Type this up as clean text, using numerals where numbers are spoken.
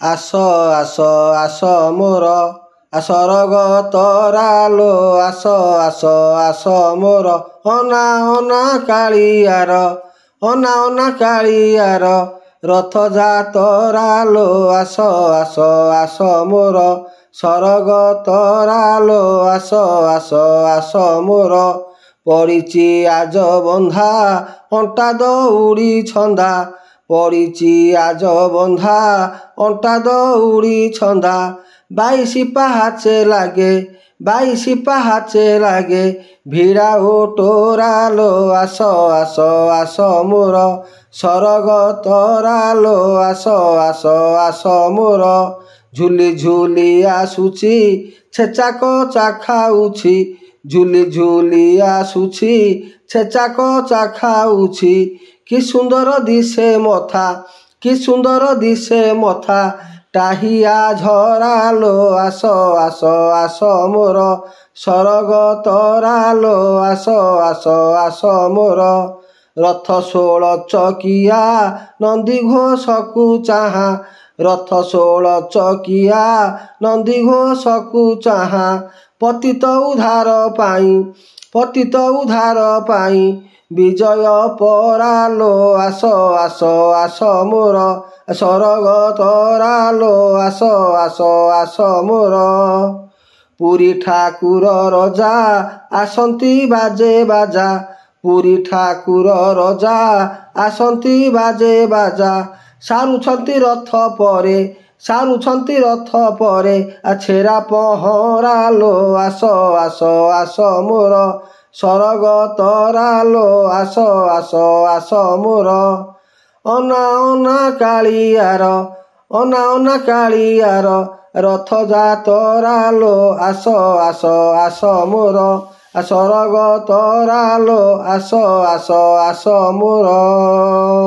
ଆସ ଆସ ଆସ ମୋର ସରଗତରା ଲୋ ଆସ ଆସ ଆସ ମୋର ଅନା ଅନା କାଳିଆର ଅନା ଅନା କାଳିଆର ରଥଯାତରା ଲୋ ଆସ ଆସ ଆସ ମୋର ସରଗତରା ଲୋ ଆସ ଆସ ଆସ ମୋର ପଡ଼ିଛି ଆଜ ବନ୍ଧା ଅଣ୍ଟା ଦଉଡ଼ି ଛନ୍ଦା ପଡ଼ିଛି ଆଜ ବନ୍ଧା ଅଣ୍ଟା ଦଉଡ଼ି ଛନ୍ଦା 22 ପାହାଚେ ଲାଗେ ଭିଡ଼ା ଓଟରା ଲୋ ଆସ ଆସ ଆସ ମୋର ସରଗତରା ଲୋ ଆସ ଆସ ଆସ ମୋର ଝୁଲି ଝୁଲି ଆସୁଛି ଛେଚା କଚା ଖାଉଛି ଝୁଲି ଝୁଲି ଆସୁଛି ଛେଚା କଚା ଖାଉଛି କି ସୁନ୍ଦର ଦିଶେ ମଥା ଟାହିଆ ଝରା ଲୋ ଆସ ଆସ ଆସ ମୋର ସରଗତରା ଲୋ ଆସ ଆସ ଆସ ମୋର ରଥ 16 ଚକିଆ ନନ୍ଦିଘୋଷକୁ ଚାହାଁ ରଥ 16 ଚକିଆ ନନ୍ଦିଘୋଷକୁ ଚାହାଁ ପତିତ ଉଦ୍ଧାର ପାଇଁ ବିଜୟ ପରା ଲୋ ଆସ ଆସ ଆସ ମୋର ସରଗତରା ଲୋ ଆସ ଆସ ଆସ ମୋର ପୁରୀ ଠାକୁର ରଜା ଆସନ୍ତି ବାଜେ ବାଜା ପୁରୀ ଠାକୁର ରଜା ଆସନ୍ତି ବାଜେ ବାଜା ସାରୁଛନ୍ତି ରଥ ପରେ ଛେରା ପହଁରା ଲୋ ଆସ ଆସ ଆସ ମୋର ସରଗତରା ଲୋ ଆସ ଆସ ଆସ ମୋର ଅନା ଅନା କାଳିଆର ରଥଯାତରା ଲୋ ଆସ ଆସ ଆସ ମୋର ସରଗତରା ଲୋ ଆସ ଆସ ଆସ ମୋର।